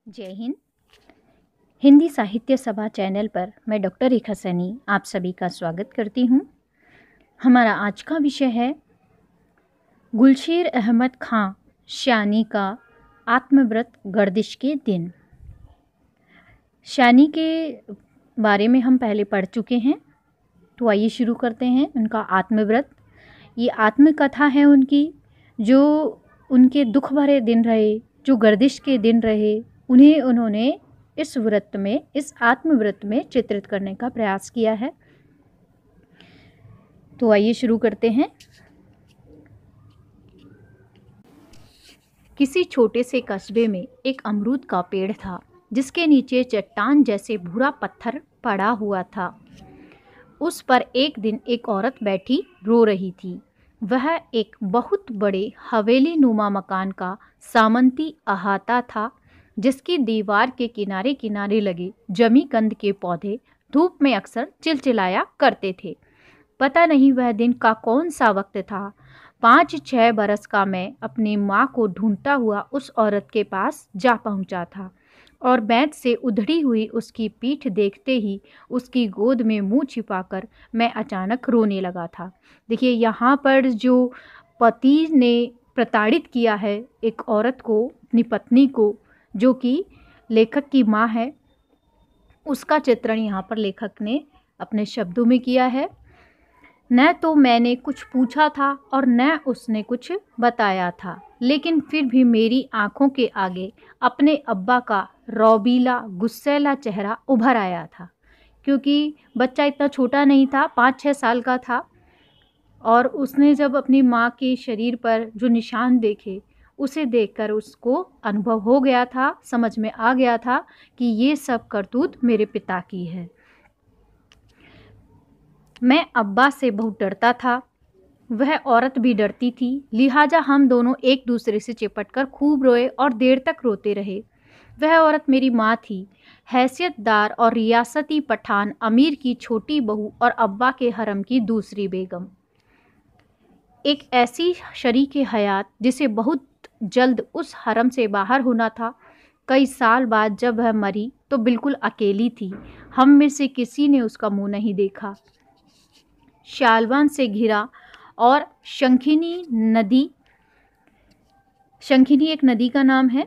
जय हिंद। हिंदी साहित्य सभा चैनल पर मैं डॉक्टर रेखा सैनी आप सभी का स्वागत करती हूँ। हमारा आज का विषय है गुलशीर अहमद खां शानी का आत्मव्रत गर्दिश के दिन। शानी के बारे में हम पहले पढ़ चुके हैं, तो आइए शुरू करते हैं उनका आत्मव्रत। ये आत्मकथा है उनकी, जो उनके दुख भरे दिन रहे, जो गर्दिश के दिन रहे, उन्हें उन्होंने इस व्रत में, इस आत्मव्रत में चित्रित करने का प्रयास किया है। तो आइए शुरू करते हैं। किसी छोटे से कस्बे में एक अमरूद का पेड़ था, जिसके नीचे चट्टान जैसे भूरा पत्थर पड़ा हुआ था। उस पर एक दिन एक औरत बैठी रो रही थी। वह एक बहुत बड़े हवेली नुमा मकान का सामंती अहाता था, जिसकी दीवार के किनारे किनारे लगे जमी कंद के पौधे धूप में अक्सर चिलचिलाया करते थे। पता नहीं वह दिन का कौन सा वक्त था। 5-6 बरस का मैं अपनी माँ को ढूंढता हुआ उस औरत के पास जा पहुँचा था, और बैंत से उधड़ी हुई उसकी पीठ देखते ही उसकी गोद में मुंह छिपाकर मैं अचानक रोने लगा था। देखिए, यहाँ पर जो पति ने प्रताड़ित किया है एक औरत को, अपनी पत्नी को, जो कि लेखक की माँ है, उसका चित्रण यहाँ पर लेखक ने अपने शब्दों में किया है। न तो मैंने कुछ पूछा था और न उसने कुछ बताया था, लेकिन फिर भी मेरी आंखों के आगे अपने अब्बा का रौबीला गुस्सैला चेहरा उभर आया था, क्योंकि बच्चा इतना छोटा नहीं था, 5-6 साल का था। और उसने जब अपनी माँ के शरीर पर जो निशान देखे, उसे देखकर उसको अनुभव हो गया था, समझ में आ गया था कि ये सब करतूत मेरे पिता की है। मैं अब्बा से बहुत डरता था, वह औरत भी डरती थी, लिहाजा हम दोनों एक दूसरे से चिपटकर खूब रोए और देर तक रोते रहे। वह औरत मेरी माँ थी, हैसियतदार और रियासती पठान अमीर की छोटी बहू और अब्बा के हरम की दूसरी बेगम। एक ऐसी शरीके हयात जिसे बहुत जल्द उस हरम से बाहर होना था। कई साल बाद जब वह मरी तो बिल्कुल अकेली थी। हम में से किसी ने उसका मुंह नहीं देखा। शालवान से घिरा और शंखिनी एक नदी का नाम है।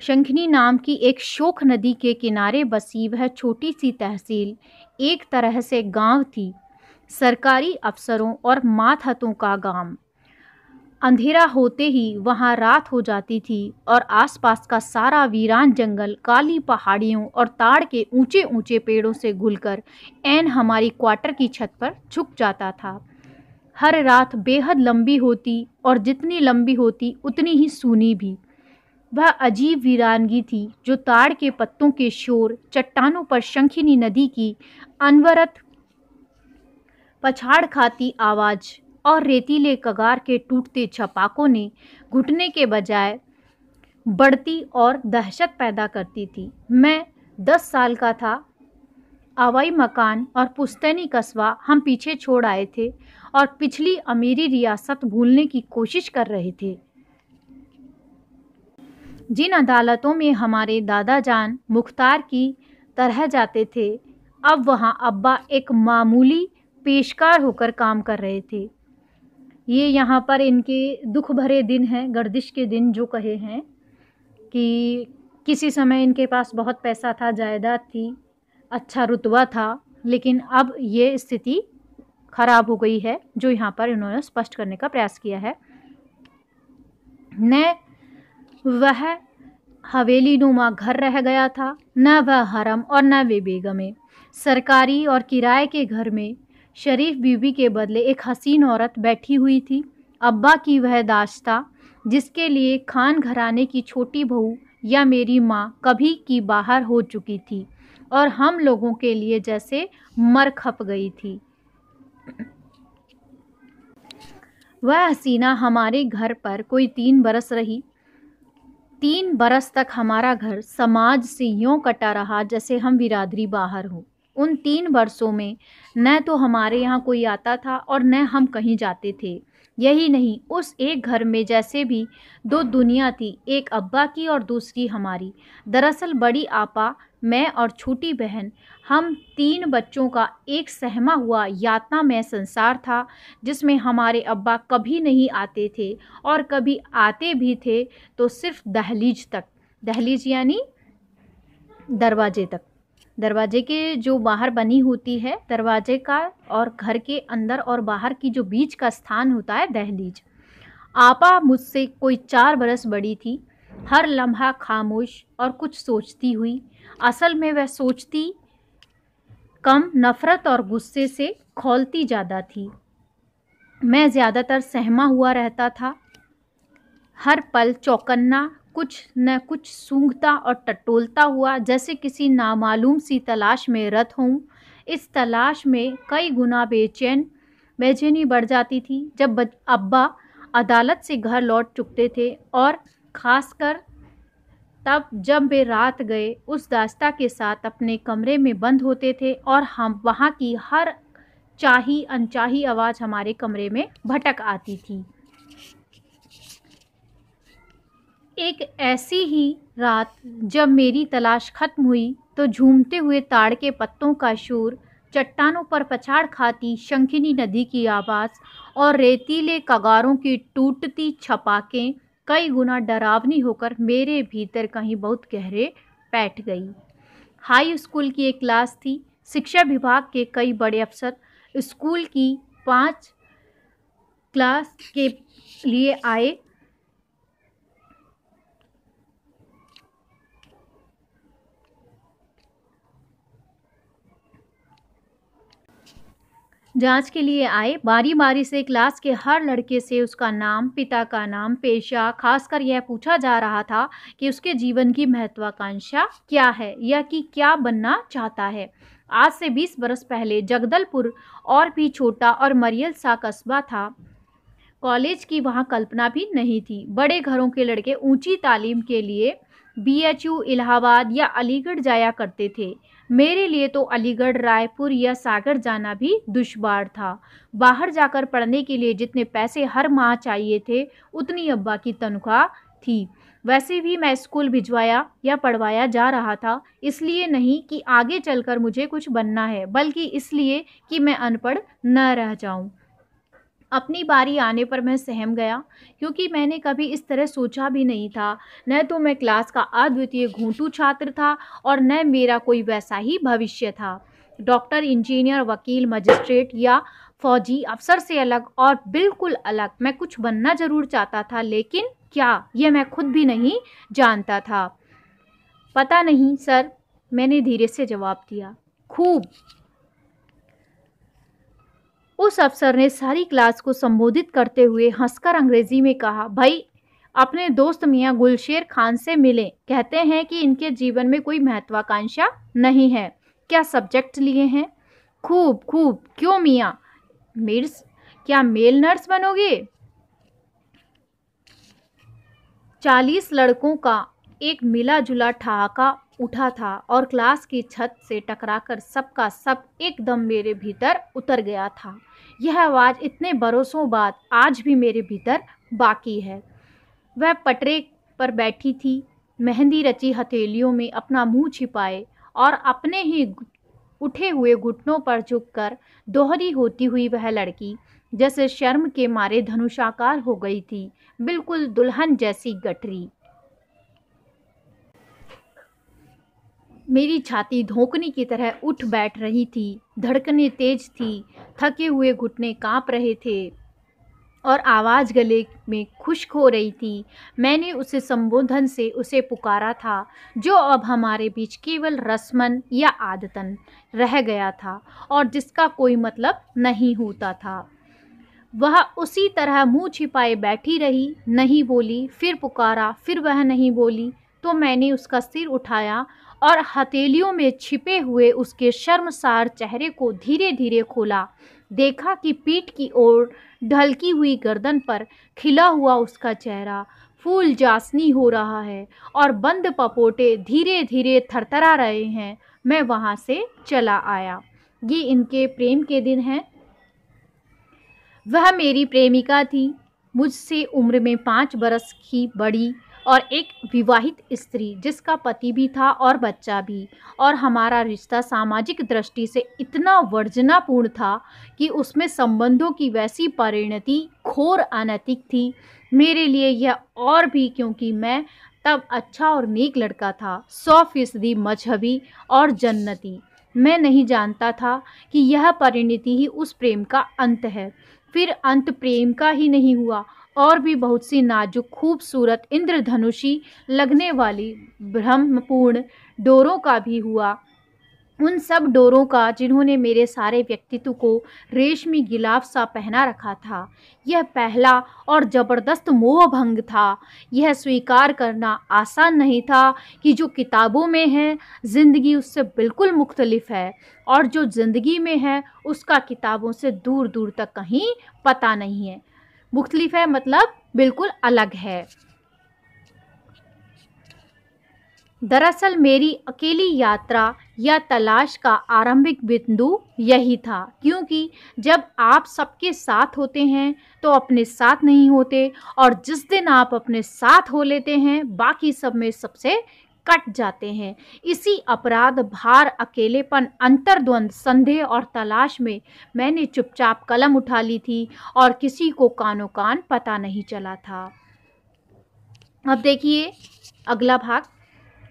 शंखिनी नाम की एक शोख नदी के किनारे बसी वह छोटी सी तहसील एक तरह से गांव थी, सरकारी अफसरों और मातहतों का गांव। अंधेरा होते ही वहां रात हो जाती थी और आसपास का सारा वीरान जंगल काली पहाड़ियों और ताड़ के ऊंचे ऊंचे पेड़ों से घुलकर ऐन हमारी क्वार्टर की छत पर झुक जाता था। हर रात बेहद लंबी होती और जितनी लंबी होती उतनी ही सूनी भी। वह अजीब वीरानगी थी जो ताड़ के पत्तों के शोर, चट्टानों पर शंखिनी नदी की अनवरत पछाड़ खाती आवाज़ और रेतीले कगार के टूटते छपाकों ने घुटने के बजाय बढ़ती और दहशत पैदा करती थी। मैं 10 साल का था। आवाई मकान और पुश्तैनी कस्बा हम पीछे छोड़ आए थे और पिछली अमीरी रियासत भूलने की कोशिश कर रहे थे। जिन अदालतों में हमारे दादा जान मुख्तार की तरह जाते थे, अब वहाँ अब्बा एक मामूली पेशकार होकर काम कर रहे थे। ये यहाँ पर इनके दुख भरे दिन हैं, गर्दिश के दिन जो कहे हैं, कि किसी समय इनके पास बहुत पैसा था, जायदाद थी, अच्छा रुतबा था, लेकिन अब ये स्थिति खराब हो गई है, जो यहाँ पर इन्होंने स्पष्ट करने का प्रयास किया है। न वह हवेली नुमा घर रह गया था, न वह हरम और न वे बेगमें। सरकारी और किराए के घर में शरीफ बीवी के बदले एक हसीन औरत बैठी हुई थी। अब्बा की वह दाश्ता जिसके लिए खान घराने की छोटी बहू या मेरी माँ कभी की बाहर हो चुकी थी और हम लोगों के लिए जैसे मर खप गई थी। वह हसीना हमारे घर पर कोई 3 बरस रही। 3 बरस तक हमारा घर समाज से यूँ कटा रहा जैसे हम बिरादरी बाहर हो। उन 3 वर्षों में न तो हमारे यहाँ कोई आता था और न हम कहीं जाते थे। यही नहीं, उस एक घर में जैसे भी दो दुनिया थी, एक अब्बा की और दूसरी हमारी। दरअसल बड़ी आपा, मैं और छोटी बहन, हम 3 बच्चों का एक सहमा हुआ यातनामय संसार था, जिसमें हमारे अब्बा कभी नहीं आते थे और कभी आते भी थे तो सिर्फ दहलीज तक। दहलीज यानी दरवाजे तक। दरवाजे के जो बाहर बनी होती है, दरवाजे का और घर के अंदर और बाहर की जो बीच का स्थान होता है, दहलीज। आपा मुझसे कोई 4 बरस बड़ी थी, हर लम्हा खामोश और कुछ सोचती हुई। असल में वह सोचती कम, नफरत और गुस्से से खौलती ज़्यादा थी। मैं ज़्यादातर सहमा हुआ रहता था, हर पल चौकन्ना, कुछ न कुछ सूंघता और टटोलता हुआ, जैसे किसी नामालूम सी तलाश में रत हूँ। इस तलाश में कई गुना बेचैनी बढ़ जाती थी जब अब्बा अदालत से घर लौट चुकते थे, और ख़ासकर तब जब वे रात गए उस दास्ता के साथ अपने कमरे में बंद होते थे और हम वहाँ की हर चाही अनचाही आवाज़ हमारे कमरे में भटक आती थी। एक ऐसी ही रात जब मेरी तलाश खत्म हुई तो झूमते हुए ताड़ के पत्तों का शोर, चट्टानों पर पछाड़ खाती शंखिनी नदी की आवाज़ और रेतीले कगारों की टूटती छपाकें कई गुना डरावनी होकर मेरे भीतर कहीं बहुत गहरे बैठ गई। हाई स्कूल की एक क्लास थी। शिक्षा विभाग के कई बड़े अफसर स्कूल की 5 क्लास के लिए आए। जांच के लिए आए। बारी बारी से क्लास के हर लड़के से उसका नाम, पिता का नाम, पेशा, खासकर यह पूछा जा रहा था कि उसके जीवन की महत्वाकांक्षा क्या है या कि क्या बनना चाहता है। आज से 20 बरस पहले जगदलपुर और भी छोटा और मरियल सा कस्बा था। कॉलेज की वहाँ कल्पना भी नहीं थी। बड़े घरों के लड़के ऊंची तालीम के लिए BHU, इलाहाबाद या अलीगढ़ जाया करते थे। मेरे लिए तो अलीगढ़, रायपुर या सागर जाना भी दुश्वार था। बाहर जाकर पढ़ने के लिए जितने पैसे हर माह चाहिए थे, उतनी अब्बा की तनख्वाह थी। वैसे भी मैं स्कूल भिजवाया या पढ़वाया जा रहा था, इसलिए नहीं कि आगे चलकर मुझे कुछ बनना है, बल्कि इसलिए कि मैं अनपढ़ न रह जाऊं। अपनी बारी आने पर मैं सहम गया, क्योंकि मैंने कभी इस तरह सोचा भी नहीं था। न तो मैं क्लास का अद्वितीय घूंटू छात्र था और न मेरा कोई वैसा ही भविष्य था। डॉक्टर, इंजीनियर, वकील, मजिस्ट्रेट या फौजी अफसर से अलग और बिल्कुल अलग मैं कुछ बनना जरूर चाहता था, लेकिन क्या, यह मैं खुद भी नहीं जानता था। पता नहीं सर, मैंने धीरे से जवाब दिया। खूब। उस अफसर ने सारी क्लास को संबोधित करते हुए हंसकर अंग्रेजी में कहा, भाई, अपने दोस्त मियाँ गुलशेर खान से मिलें। कहते हैं कि इनके जीवन में कोई महत्वाकांक्षा नहीं है। क्या सब्जेक्ट लिए हैं? खूब खूब। क्यों मियाँ? मिर्स, क्या मेल नर्स बनोगे? 40 लड़कों का एक मिला जुला ठहाका उठा था और क्लास की छत से टकराकर सबका सब एकदम मेरे भीतर उतर गया था। यह आवाज़ इतने बरसों बाद आज भी मेरे भीतर बाकी है। वह पटरे पर बैठी थी, मेहंदी रची हथेलियों में अपना मुंह छिपाए और अपने ही उठे हुए घुटनों पर झुककर दोहरी होती हुई वह लड़की जैसे शर्म के मारे धनुषाकार हो गई थी, बिल्कुल दुल्हन जैसी गठरी। मेरी छाती धोंकनी की तरह उठ बैठ रही थी, धड़कनें तेज थी, थके हुए घुटने कांप रहे थे और आवाज़ गले में खुश्क हो रही थी। मैंने उसे संबोधन से उसे पुकारा था, जो अब हमारे बीच केवल रस्मन या आदतन रह गया था और जिसका कोई मतलब नहीं होता था। वह उसी तरह मुंह छिपाए बैठी रही, नहीं बोली। फिर पुकारा, फिर वह नहीं बोली, तो मैंने उसका सिर उठाया और हथेलियों में छिपे हुए उसके शर्मसार चेहरे को धीरे धीरे खोला। देखा कि पीठ की ओर ढलकी हुई गर्दन पर खिला हुआ उसका चेहरा फूल जासनी हो रहा है और बंद पपोटे धीरे धीरे थरथरा रहे हैं। मैं वहाँ से चला आया। ये इनके प्रेम के दिन हैं। वह मेरी प्रेमिका थी, मुझसे उम्र में 5 बरस की बड़ी और एक विवाहित स्त्री जिसका पति भी था और बच्चा भी। और हमारा रिश्ता सामाजिक दृष्टि से इतना वर्जनापूर्ण था कि उसमें संबंधों की वैसी परिणति घोर अनैतिक थी मेरे लिए। यह और भी क्योंकि मैं तब अच्छा और नेक लड़का था, 100% मजहबी और जन्नती। मैं नहीं जानता था कि यह परिणति ही उस प्रेम का अंत है। फिर अंत प्रेम का ही नहीं हुआ, और भी बहुत सी नाजुक, खूबसूरत, इंद्रधनुषी लगने वाली ब्रह्मपूर्ण डोरों का भी हुआ। उन सब डोरों का जिन्होंने मेरे सारे व्यक्तित्व को रेशमी गिलाफ सा पहना रखा था। यह पहला और ज़बरदस्त मोहभंग था। यह स्वीकार करना आसान नहीं था कि जो किताबों में है ज़िंदगी उससे बिल्कुल मुख्तलिफ है, और जो ज़िंदगी में है उसका किताबों से दूर दूर तक कहीं पता नहीं है। मुख्तलिफ है मतलब बिल्कुल अलग है। दरअसल मेरी अकेली यात्रा या तलाश का आरंभिक बिंदु यही था, क्योंकि जब आप सबके साथ होते हैं तो अपने साथ नहीं होते, और जिस दिन आप अपने साथ हो लेते हैं बाकी सब में सबसे कट जाते हैं। इसी अपराध, भार, अकेलेपन, अंतर्द्वंद, संदेह और तलाश में मैंने चुपचाप कलम उठा ली थी और किसी को कानो कान पता नहीं चला था। अब देखिए अगला भाग।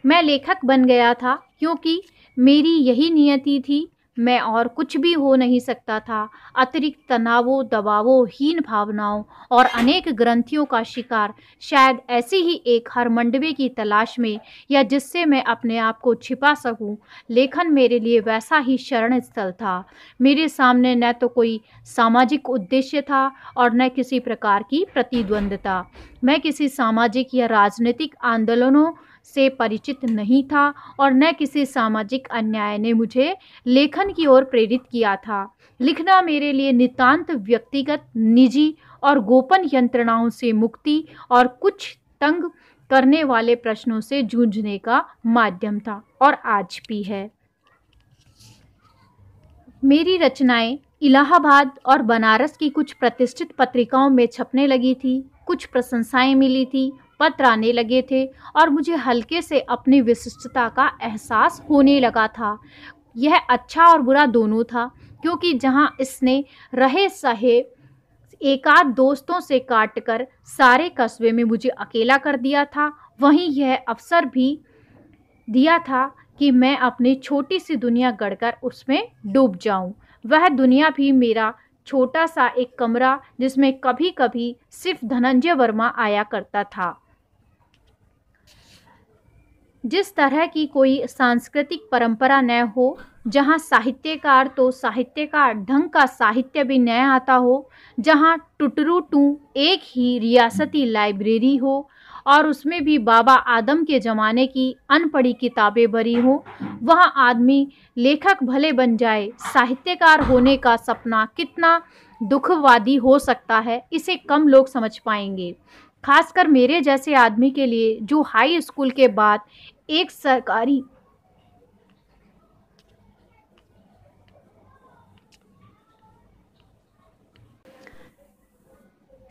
मैं लेखक बन गया था क्योंकि मेरी यही नियति थी। मैं और कुछ भी हो नहीं सकता था। अतिरिक्त तनावों, दबावों, हीन भावनाओं और अनेक ग्रंथियों का शिकार, शायद ऐसी ही एक हरमंडवे की तलाश में, या जिससे मैं अपने आप को छिपा सकूं, लेखन मेरे लिए वैसा ही शरण स्थल था। मेरे सामने न तो कोई सामाजिक उद्देश्य था और न किसी प्रकार की प्रतिद्वंद्विता। मैं किसी सामाजिक या राजनीतिक आंदोलनों से परिचित नहीं था और न किसी सामाजिक अन्याय ने मुझे लेखन की ओर प्रेरित किया था। लिखना मेरे लिए नितांत व्यक्तिगत, निजी और गोपन यंत्रणाओं से मुक्ति और कुछ तंग करने वाले प्रश्नों से जूझने का माध्यम था, और आज भी है। मेरी रचनाएं इलाहाबाद और बनारस की कुछ प्रतिष्ठित पत्रिकाओं में छपने लगी थी। कुछ प्रशंसाएं मिली थी, पत्र आने लगे थे और मुझे हल्के से अपनी विशिष्टता का एहसास होने लगा था। यह अच्छा और बुरा दोनों था, क्योंकि जहां इसने रहे सहे एकाध दोस्तों से काटकर सारे कस्बे में मुझे अकेला कर दिया था, वहीं यह अवसर भी दिया था कि मैं अपनी छोटी सी दुनिया गढ़कर उसमें डूब जाऊं। वह दुनिया भी मेरा छोटा सा एक कमरा, जिसमें कभी कभी सिर्फ धनंजय वर्मा आया करता था। जिस तरह की कोई सांस्कृतिक परंपरा न हो, जहाँ साहित्यकार तो साहित्यकार ढंग का साहित्य भी न आता हो, जहाँ टुटरू टू एक ही रियासती लाइब्रेरी हो और उसमें भी बाबा आदम के ज़माने की अनपढ़ी किताबें भरी हो, वहाँ आदमी लेखक भले बन जाए, साहित्यकार होने का सपना कितना दुखवादी हो सकता है, इसे कम लोग समझ पाएंगे। खासकर मेरे जैसे आदमी के लिए, जो हाई स्कूल के बाद एक सरकारी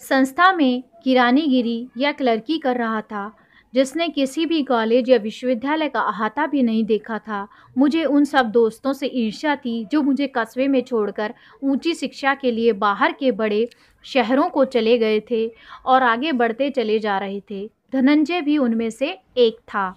संस्था में किरानीगिरी या क्लर्की कर रहा था, जिसने किसी भी कॉलेज या विश्वविद्यालय का अहाता भी नहीं देखा था। मुझे उन सब दोस्तों से ईर्ष्या थी जो मुझे कस्बे में छोड़कर ऊंची शिक्षा के लिए बाहर के बड़े शहरों को चले गए थे और आगे बढ़ते चले जा रहे थे। धनंजय भी उनमें से एक था।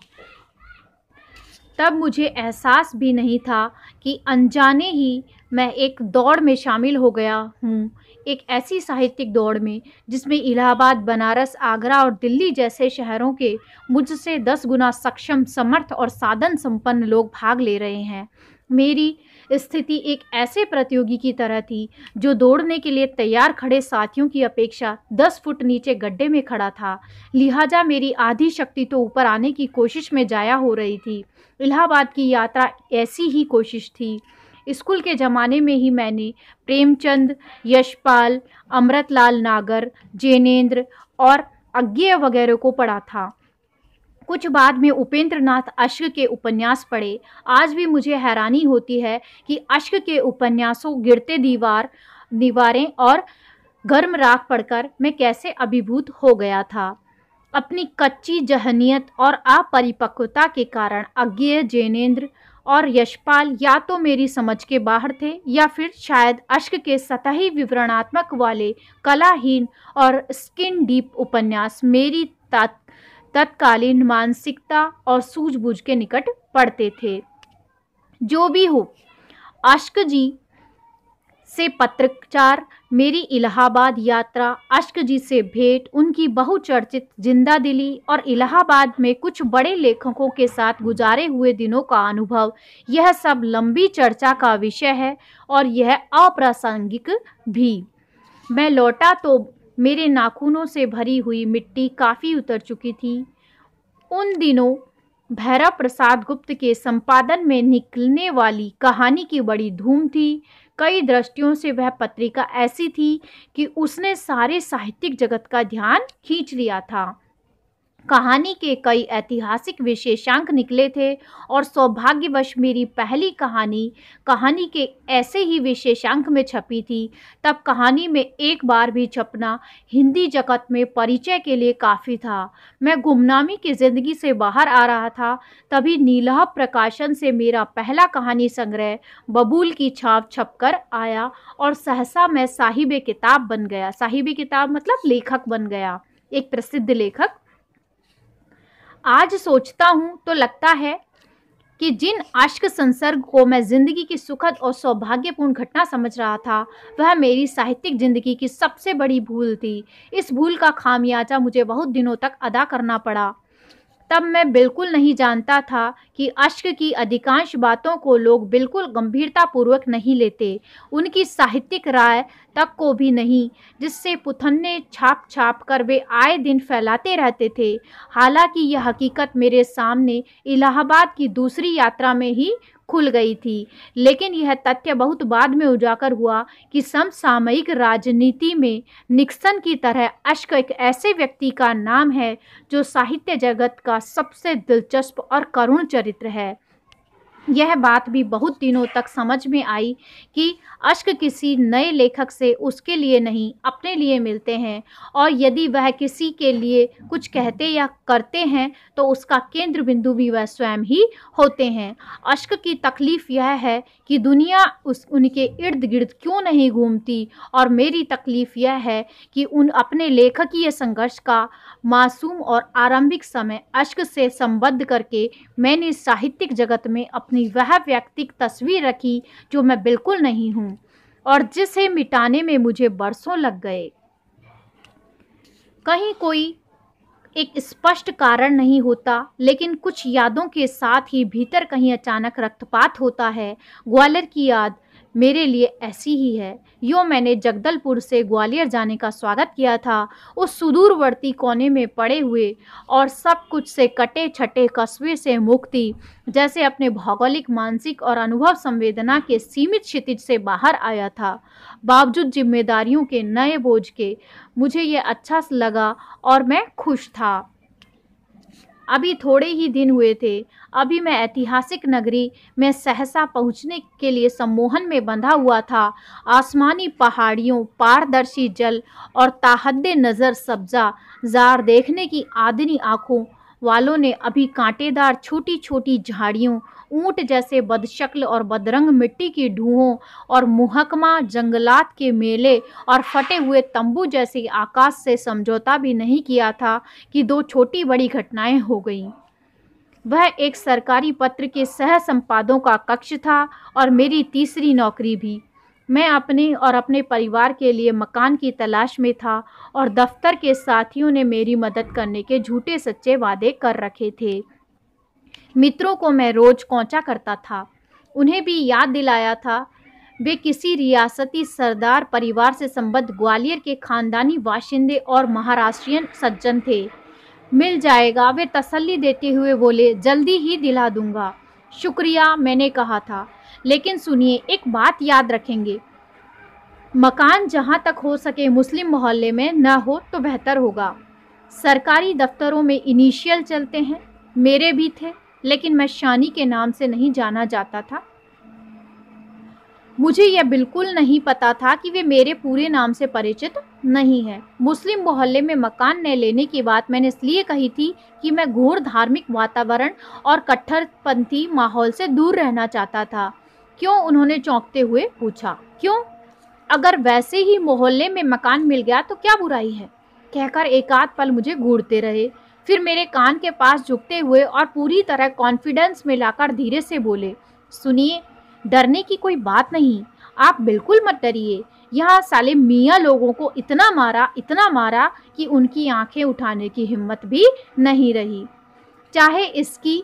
तब मुझे एहसास भी नहीं था कि अनजाने ही मैं एक दौड़ में शामिल हो गया हूँ, एक ऐसी साहित्यिक दौड़ में जिसमें इलाहाबाद, बनारस, आगरा और दिल्ली जैसे शहरों के मुझसे 10 गुना सक्षम, समर्थ और साधन संपन्न लोग भाग ले रहे हैं। मेरी स्थिति एक ऐसे प्रतियोगी की तरह थी जो दौड़ने के लिए तैयार खड़े साथियों की अपेक्षा 10 फुट नीचे गड्ढे में खड़ा था। लिहाजा मेरी आधी शक्ति तो ऊपर आने की कोशिश में जाया हो रही थी। इलाहाबाद की यात्रा ऐसी ही कोशिश थी। स्कूल के ज़माने में ही मैंने प्रेमचंद, यशपाल, अमृतलाल नागर, जैनेन्द्र और अज्ञेय वगैरह को पढ़ा था। कुछ बाद में उपेंद्र नाथ अश्क के उपन्यास पढ़े। आज भी मुझे हैरानी होती है कि अश्क के उपन्यासों गिरते दीवारें और गर्म राख पड़कर मैं कैसे अभिभूत हो गया था। अपनी कच्ची जहनियत और अपरिपक्वता के कारण अज्ञेय जैनेंद्र और यशपाल या तो मेरी समझ के बाहर थे या फिर शायद अश्क के सतही विवरणात्मक वाले कलाहीन और स्किन डीप उपन्यास मेरी तत्कालीन मानसिकता और सूझबूझ के निकट पड़ते थे। जो भी हो, अश्क जी से पत्रचार, मेरी इलाहाबाद यात्रा, अश्क जी से भेंट, उनकी बहुचर्चित जिंदा दिली और इलाहाबाद में कुछ बड़े लेखकों के साथ गुजारे हुए दिनों का अनुभव, यह सब लंबी चर्चा का विषय है और यह अप्रासंगिक भी। मैं लौटा तो मेरे नाखूनों से भरी हुई मिट्टी काफ़ी उतर चुकी थी। उन दिनों भैरव प्रसाद गुप्त के संपादन में निकलने वाली कहानी की बड़ी धूम थी। कई दृष्टियों से वह पत्रिका ऐसी थी कि उसने सारे साहित्यिक जगत का ध्यान खींच लिया था। कहानी के कई ऐतिहासिक विशेषांक निकले थे और सौभाग्यवश मेरी पहली कहानी के ऐसे ही विशेषांक में छपी थी। तब कहानी में एक बार भी छपना हिंदी जगत में परिचय के लिए काफ़ी था। मैं गुमनामी की ज़िंदगी से बाहर आ रहा था। तभी नीलाभ प्रकाशन से मेरा पहला कहानी संग्रह बबूल की छाप छपकर आया और सहसा मैं साहिबे किताब बन गया। साहिबे किताब मतलब लेखक बन गया, एक प्रसिद्ध लेखक। आज सोचता हूँ तो लगता है कि जिन अश्क संसर्ग को मैं जिंदगी की सुखद और सौभाग्यपूर्ण घटना समझ रहा था, वह मेरी साहित्यिक जिंदगी की सबसे बड़ी भूल थी। इस भूल का खामियाजा मुझे बहुत दिनों तक अदा करना पड़ा। तब मैं बिल्कुल नहीं जानता था कि अश्क की अधिकांश बातों को लोग बिल्कुल गंभीरतापूर्वक नहीं लेते, उनकी साहित्यिक राय तक को भी नहीं, जिससे पुथन्ने छाप छाप कर वे आए दिन फैलाते रहते थे। हालांकि यह हकीकत मेरे सामने इलाहाबाद की दूसरी यात्रा में ही खुल गई थी, लेकिन यह तथ्य बहुत बाद में उजागर हुआ कि समसामयिक राजनीति में निक्सन की तरह अश्क एक ऐसे व्यक्ति का नाम है जो साहित्य जगत का सबसे दिलचस्प और करुण चरित्र है। यह बात भी बहुत दिनों तक समझ में आई कि अश्क किसी नए लेखक से उसके लिए नहीं, अपने लिए मिलते हैं, और यदि वह किसी के लिए कुछ कहते या करते हैं तो उसका केंद्र बिंदु भी वह स्वयं ही होते हैं। अश्क की तकलीफ़ यह है कि दुनिया उनके इर्द गिर्द क्यों नहीं घूमती, और मेरी तकलीफ़ यह है कि उन अपने लेखकीय संघर्ष का मासूम और आरंभिक समय अश्क से संबद्ध करके मैंने साहित्यिक जगत में अपनी वह व्यक्तिक तस्वीर रखी जो मैं बिल्कुल नहीं हूँ और जिसे मिटाने में मुझे बरसों लग गए। कहीं कोई एक स्पष्ट कारण नहीं होता, लेकिन कुछ यादों के साथ ही भीतर कहीं अचानक रक्तपात होता है। ग्वालियर की याद मेरे लिए ऐसी ही है। यूँ मैंने जगदलपुर से ग्वालियर जाने का स्वागत किया था, उस सुदूरवर्ती कोने में पड़े हुए और सब कुछ से कटे छटे कस्बे से मुक्ति, जैसे अपने भौगोलिक, मानसिक और अनुभव संवेदना के सीमित क्षितिज से बाहर आया था। बावजूद जिम्मेदारियों के नए बोझ के मुझे ये अच्छा लगा और मैं खुश था। अभी थोड़े ही दिन हुए थे, अभी मैं ऐतिहासिक नगरी में सहसा पहुंचने के लिए सम्मोहन में बंधा हुआ था। आसमानी पहाड़ियों, पारदर्शी जल और ताहद्दे नज़र सब्जा जार देखने की आदमी आँखों वालों ने अभी कांटेदार छोटी छोटी झाड़ियों, ऊंट जैसे बदशक्ल और बदरंग मिट्टी की ढूंहों और मुहकमा जंगलात के मेले और फटे हुए तंबू जैसे आकाश से समझौता भी नहीं किया था कि दो छोटी बड़ी घटनाएं हो गईं। वह एक सरकारी पत्र के सह संपादकों का कक्ष था और मेरी तीसरी नौकरी भी। मैं अपने और अपने परिवार के लिए मकान की तलाश में था और दफ्तर के साथियों ने मेरी मदद करने के झूठे सच्चे वादे कर रखे थे। मित्रों को मैं रोज कौंचा करता था, उन्हें भी याद दिलाया था वे किसी रियासती सरदार परिवार से संबद्ध ग्वालियर के खानदानी बाशिंदे और महाराष्ट्रियन सज्जन थे। मिल जाएगा, वे तसल्ली देते हुए बोले, जल्दी ही दिला दूंगा। शुक्रिया, मैंने कहा था, लेकिन सुनिए, एक बात याद रखेंगे, मकान जहां तक हो सके मुस्लिम मोहल्ले में न हो तो बेहतर होगा। सरकारी दफ्तरों में इनिशियल चलते हैं, मेरे भी थे, लेकिन मैं शानी के नाम से नहीं जाना जाता था। मुझे यह बिल्कुल नहीं पता था कि वे मेरे पूरे नाम से परिचित नहीं है। मुस्लिम मोहल्ले में मकान न लेने की बात मैंने इसलिए कही थी कि मैं घोर धार्मिक वातावरण और कट्टरपंथी माहौल से दूर रहना चाहता था। क्यों? उन्होंने चौंकते हुए पूछा। क्यों? अगर वैसे ही मोहल्ले में मकान मिल गया तो क्या बुराई है? कहकर एक आध पल मुझे घूरते रहे, फिर मेरे कान के पास झुकते हुए और पूरी तरह कॉन्फिडेंस में लाकर धीरे से बोले, सुनिए, डरने की कोई बात नहीं, आप बिल्कुल मत डरिए। यहाँ साले मियाँ लोगों को इतना मारा कि उनकी आंखें उठाने की हिम्मत भी नहीं रही। चाहे इसकी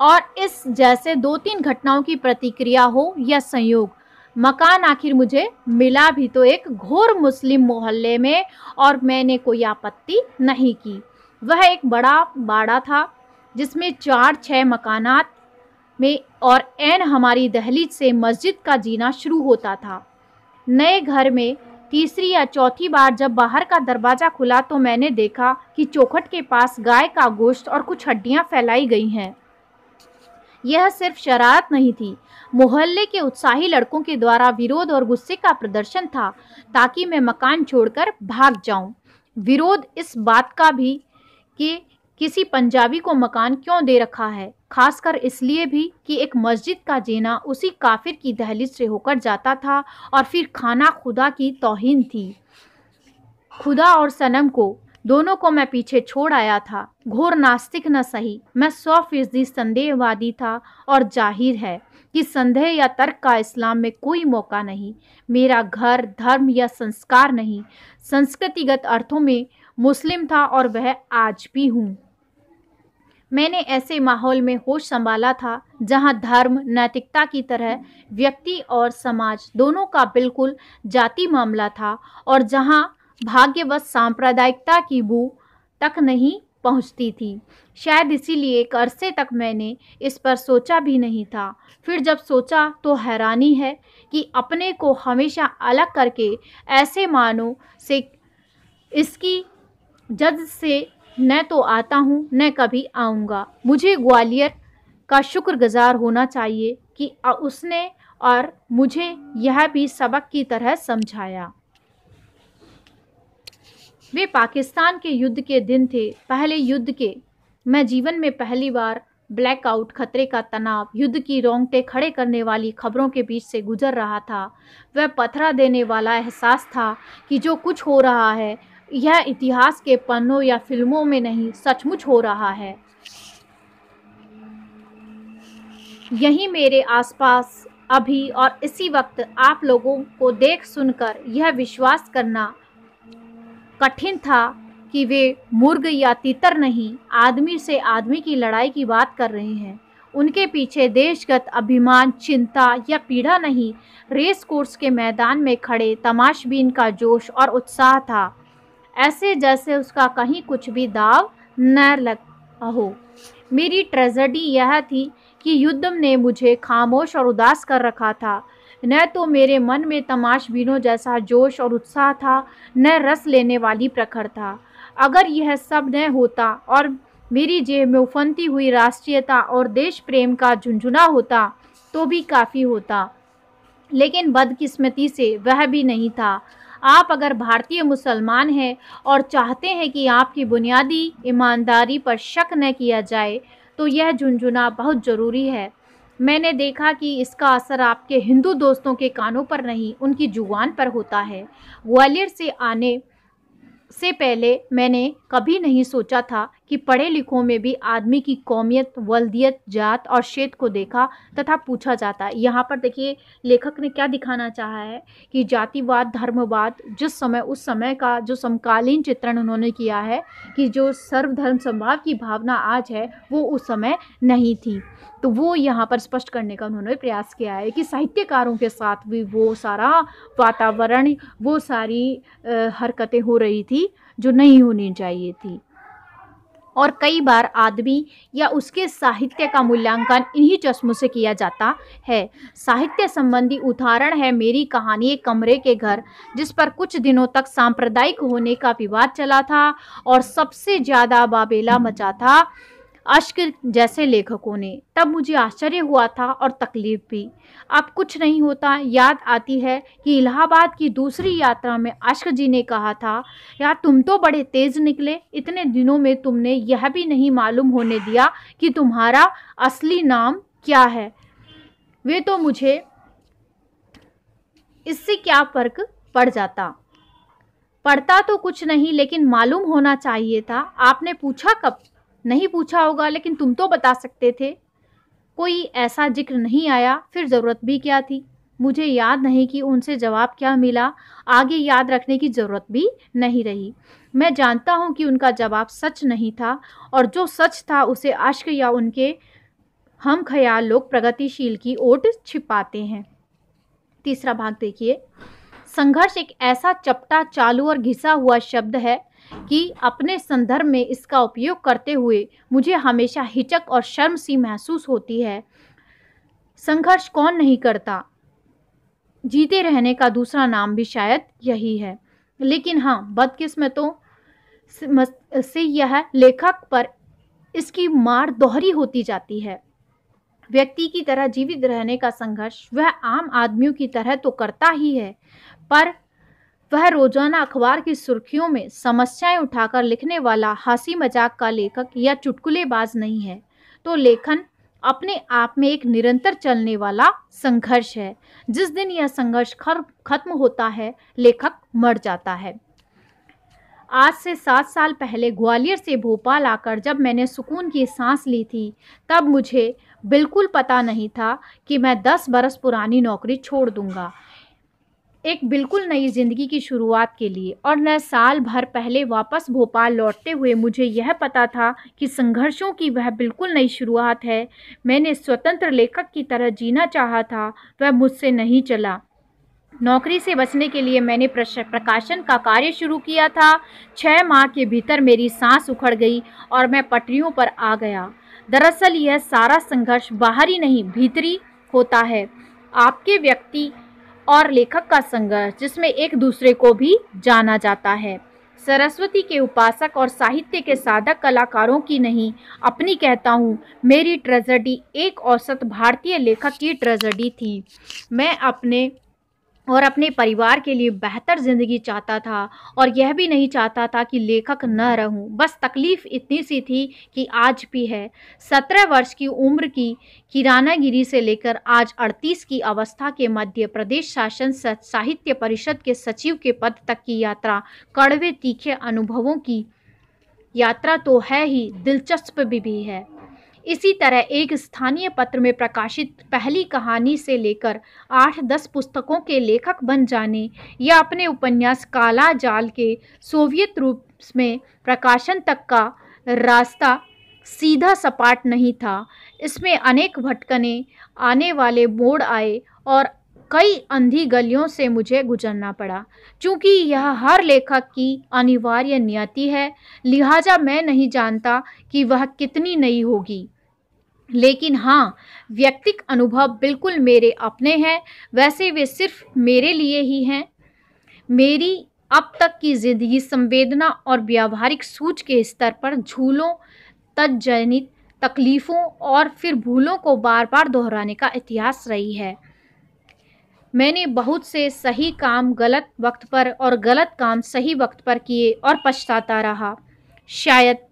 और इस जैसे 2-3 घटनाओं की प्रतिक्रिया हो या संयोग, मकान आखिर मुझे मिला भी तो एक घोर मुस्लिम मोहल्ले में, और मैंने कोई आपत्ति नहीं की। वह एक बड़ा बाड़ा था जिसमें 4-6 मकानात में और ऐन हमारी दहलीज से मस्जिद का जीना शुरू होता था। नए घर में तीसरी या चौथी बार जब बाहर का दरवाज़ा खुला तो मैंने देखा कि चौखट के पास गाय का गोश्त और कुछ हड्डियां फैलाई गई हैं। यह सिर्फ शरारत नहीं थी, मोहल्ले के उत्साही लड़कों के द्वारा विरोध और गुस्से का प्रदर्शन था, ताकि मैं मकान छोड़कर भाग जाऊं। विरोध इस बात का भी कि किसी पंजाबी को मकान क्यों दे रखा है, खासकर इसलिए भी कि एक मस्जिद का जीना उसी काफिर की दहलीज से होकर जाता था, और फिर खाना खुदा की तौहीन थी। खुदा और सनम को दोनों को मैं पीछे छोड़ आया था। घोर नास्तिक न सही, मैं 100% संदेहवादी था, और जाहिर है कि संदेह या तर्क का इस्लाम में कोई मौका नहीं। मेरा घर धर्म या संस्कार नहीं, संस्कृतिगत अर्थों में मुस्लिम था, और वह आज भी हूँ। मैंने ऐसे माहौल में होश संभाला था जहाँ धर्म नैतिकता की तरह व्यक्ति और समाज दोनों का बिल्कुल जाति मामला था, और जहाँ भाग्यवश सांप्रदायिकता की बू तक नहीं पहुँचती थी। शायद इसीलिए एक अरसे तक मैंने इस पर सोचा भी नहीं था। फिर जब सोचा तो हैरानी है कि अपने को हमेशा अलग करके ऐसे मानो से इसकी जद से न तो आता हूँ न कभी आऊँगा। मुझे ग्वालियर का शुक्रगुजार होना चाहिए कि उसने और मुझे यह भी सबक की तरह समझाया। वे पाकिस्तान के युद्ध के दिन थे, पहले युद्ध के। मैं जीवन में पहली बार ब्लैकआउट, खतरे का तनाव, युद्ध की रोंगटे खड़े करने वाली खबरों के बीच से गुजर रहा था। वह पथरा देने वाला एहसास था कि जो कुछ हो रहा है यह इतिहास के पन्नों या फिल्मों में नहीं, सचमुच हो रहा है। यहीं मेरे आसपास अभी और इसी वक्त आप लोगों को देख सुनकर यह विश्वास करना कठिन था कि वे मुर्ग या तीतर नहीं, आदमी से आदमी की लड़ाई की बात कर रहे हैं। उनके पीछे देशगत अभिमान, चिंता या पीड़ा नहीं, रेस कोर्स के मैदान में खड़े तमाशबीन का जोश और उत्साह था, ऐसे जैसे उसका कहीं कुछ भी दाव न लगा हो। मेरी ट्रेजेडी यह थी कि युद्ध ने मुझे खामोश और उदास कर रखा था। न तो मेरे मन में तमाशबीनों जैसा जोश और उत्साह था, न रस लेने वाली प्रखर था। अगर यह सब न होता और मेरी जेब में उफनती हुई राष्ट्रीयता और देश प्रेम का झुंझुना होता तो भी काफ़ी होता, लेकिन बदकिस्मती से वह भी नहीं था। आप अगर भारतीय मुसलमान हैं और चाहते हैं कि आपकी बुनियादी ईमानदारी पर शक न किया जाए, तो यह झुंझुना बहुत ज़रूरी है। मैंने देखा कि इसका असर आपके हिंदू दोस्तों के कानों पर नहीं, उनकी जुबान पर होता है। ग्वालियर से आने से पहले मैंने कभी नहीं सोचा था कि पढ़े लिखों में भी आदमी की कौमियत, वल्दियत, जात और क्षेत्र को देखा तथा पूछा जाता है। यहाँ पर देखिए लेखक ने क्या दिखाना चाहा है कि जातिवाद, धर्मवाद, जिस समय उस समय का जो समकालीन चित्रण उन्होंने किया है कि जो सर्वधर्म समभाव की भावना आज है वो उस समय नहीं थी, तो वो यहाँ पर स्पष्ट करने का उन्होंने प्रयास किया है कि साहित्यकारों के साथ भी वो सारा वातावरण, वो सारी हरकतें हो रही थी जो नहीं होनी चाहिए थी। और कई बार आदमी या उसके साहित्य का मूल्यांकन इन्हीं चश्मों से किया जाता है। साहित्य संबंधी उदाहरण है मेरी कहानी एक कमरे के घर, जिस पर कुछ दिनों तक सांप्रदायिक होने का विवाद चला था और सबसे ज़्यादा बाबेला मचा था। अश्क जैसे लेखकों ने। तब मुझे आश्चर्य हुआ था और तकलीफ भी। अब कुछ नहीं होता। याद आती है कि इलाहाबाद की दूसरी यात्रा में अश्क जी ने कहा था, यार तुम तो बड़े तेज निकले, इतने दिनों में तुमने यह भी नहीं मालूम होने दिया कि तुम्हारा असली नाम क्या है। वे तो मुझे इससे क्या फर्क पड़ जाता, पढ़ता तो कुछ नहीं, लेकिन मालूम होना चाहिए था। आपने पूछा कब? नहीं पूछा होगा, लेकिन तुम तो बता सकते थे। कोई ऐसा जिक्र नहीं आया, फिर ज़रूरत भी क्या थी? मुझे याद नहीं कि उनसे जवाब क्या मिला। आगे याद रखने की ज़रूरत भी नहीं रही। मैं जानता हूँ कि उनका जवाब सच नहीं था, और जो सच था उसे अश्क या उनके हम ख्याल लोग प्रगतिशील की ओट छिपाते हैं। तीसरा भाग देखिए। संघर्ष एक ऐसा चपटा, चालू और घिसा हुआ शब्द है कि अपने संदर्भ में इसका उपयोग करते हुए मुझे हमेशा हिचक और शर्म सी महसूस होती है। संघर्ष कौन नहीं करता? जीते रहने का दूसरा नाम भी शायद यही है। लेकिन हाँ, बदकिस्मतों से यह लेखक पर इसकी मार दोहरी होती जाती है। व्यक्ति की तरह जीवित रहने का संघर्ष वह आम आदमियों की तरह तो करता ही है, पर वह रोजाना अखबार की सुर्खियों में समस्याएं उठाकर लिखने वाला हंसी मजाक का लेखक या चुटकुलेबाज नहीं है। तो लेखन अपने आप में एक निरंतर चलने वाला संघर्ष है। जिस दिन यह संघर्ष खत्म होता है, लेखक मर जाता है। आज से 7 साल पहले ग्वालियर से भोपाल आकर जब मैंने सुकून की सांस ली थी, तब मुझे बिल्कुल पता नहीं था कि मैं 10 बरस पुरानी नौकरी छोड़ दूंगा एक बिल्कुल नई जिंदगी की शुरुआत के लिए। और न साल भर पहले वापस भोपाल लौटते हुए मुझे यह पता था कि संघर्षों की वह बिल्कुल नई शुरुआत है। मैंने स्वतंत्र लेखक की तरह जीना चाहा था, वह मुझसे नहीं चला। नौकरी से बचने के लिए मैंने प्रकाशन का कार्य शुरू किया था। 6 माह के भीतर मेरी सांस उखड़ गई और मैं पटरियों पर आ गया। दरअसल यह सारा संघर्ष बाहरी नहीं, भीतरी होता है। आपके व्यक्ति और लेखक का संघर्ष, जिसमें एक दूसरे को भी जाना जाता है। सरस्वती के उपासक और साहित्य के साधक कलाकारों की नहीं, अपनी कहता हूँ। मेरी ट्रेजेडी एक औसत भारतीय लेखक की ट्रेजेडी थी। मैं अपने परिवार के लिए बेहतर ज़िंदगी चाहता था, और यह भी नहीं चाहता था कि लेखक न रहूं। बस तकलीफ़ इतनी सी थी कि आज भी है। 17 वर्ष की उम्र की किरानागिरी से लेकर आज 38 की अवस्था के मध्य प्रदेश शासन साहित्य परिषद के सचिव के पद तक की यात्रा कड़वे तीखे अनुभवों की यात्रा तो है ही, दिलचस्प भी है। इसी तरह एक स्थानीय पत्र में प्रकाशित पहली कहानी से लेकर 8-10 पुस्तकों के लेखक बन जाने, या अपने उपन्यास काला जाल के सोवियत रूप में प्रकाशन तक का रास्ता सीधा सपाट नहीं था। इसमें अनेक भटकने, आने वाले मोड़ आए और कई अंधी गलियों से मुझे गुजरना पड़ा। चूँकि यह हर लेखक की अनिवार्य नियति है, लिहाजा मैं नहीं जानता कि वह कितनी नई होगी। लेकिन हाँ, व्यक्तिगत अनुभव बिल्कुल मेरे अपने हैं। वैसे वे सिर्फ मेरे लिए ही हैं। मेरी अब तक की ज़िंदगी संवेदना और व्यावहारिक सूझ के स्तर पर झूलों, तज्जनित तकलीफ़ों और फिर भूलों को बार बार दोहराने का इतिहास रही है। मैंने बहुत से सही काम गलत वक्त पर और गलत काम सही वक्त पर किए और पछताता रहा। शायद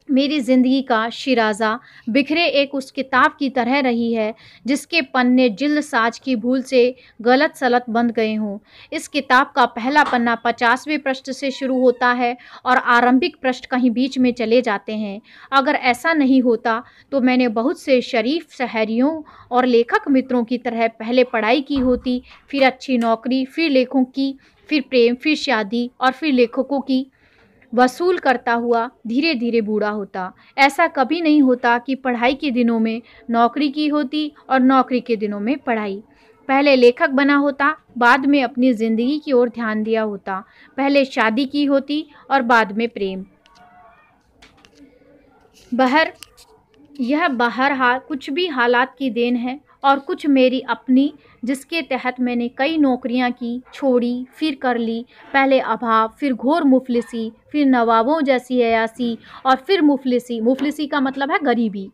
मेरी ज़िंदगी का शिराज़ा बिखरे एक उस किताब की तरह रही है जिसके पन्ने जिल्द साज की भूल से गलत सलत बंध गए हों। इस किताब का पहला पन्ना 50वें पृष्ठ से शुरू होता है और आरंभिक पृष्ठ कहीं बीच में चले जाते हैं। अगर ऐसा नहीं होता तो मैंने बहुत से शरीफ शहरियों और लेखक मित्रों की तरह पहले पढ़ाई की होती, फिर अच्छी नौकरी, फिर लेखों की, फिर प्रेम, फिर शादी और फिर लेखकों की वसूल करता हुआ धीरे धीरे बूढ़ा होता। ऐसा कभी नहीं होता कि पढ़ाई के दिनों में नौकरी की होती और नौकरी के दिनों में पढ़ाई। पहले लेखक बना होता, बाद में अपनी ज़िंदगी की ओर ध्यान दिया होता। पहले शादी की होती और बाद में प्रेम। यह बहरहाल कुछ भी हालात की देन है और कुछ मेरी अपनी, जिसके तहत मैंने कई नौकरियां की, छोड़ी, फिर कर ली। पहले अभाव, फिर घोर मुफलिसी, फिर नवाबों जैसी अयासी और फिर मुफलिसी। मुफलिसी का मतलब है गरीबी।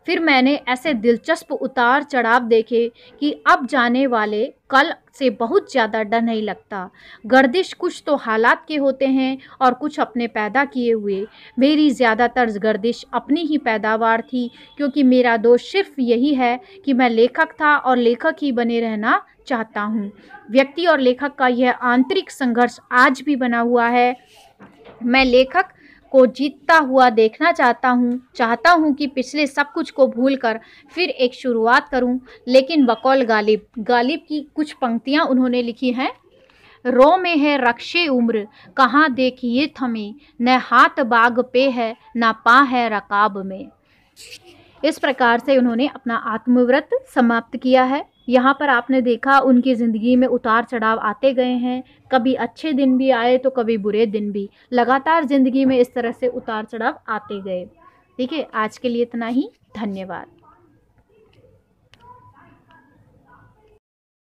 फिर मैंने ऐसे दिलचस्प उतार चढ़ाव देखे कि अब जाने वाले कल से बहुत ज़्यादा डर नहीं लगता। गर्दिश कुछ तो हालात के होते हैं और कुछ अपने पैदा किए हुए। मेरी ज़्यादातर गर्दिश अपनी ही पैदावार थी, क्योंकि मेरा दोष सिर्फ यही है कि मैं लेखक था और लेखक ही बने रहना चाहता हूँ। व्यक्ति और लेखक का यह आंतरिक संघर्ष आज भी बना हुआ है। मैं लेखक को जीतता हुआ देखना चाहता हूँ कि पिछले सब कुछ को भूलकर फिर एक शुरुआत करूँ। लेकिन बकौल गालिब की कुछ पंक्तियाँ उन्होंने लिखी हैं। रो में है रक्षे उम्र, कहाँ देखिए थमे, न हाथ बाग पे है, न पा है रकाब में। इस प्रकार से उन्होंने अपना आत्मव्रत समाप्त किया है। यहाँ पर आपने देखा उनकी ज़िंदगी में उतार चढ़ाव आते गए हैं, कभी अच्छे दिन भी आए तो कभी बुरे दिन भी। लगातार ज़िंदगी में इस तरह से उतार चढ़ाव आते गए। ठीक है, आज के लिए इतना ही। धन्यवाद।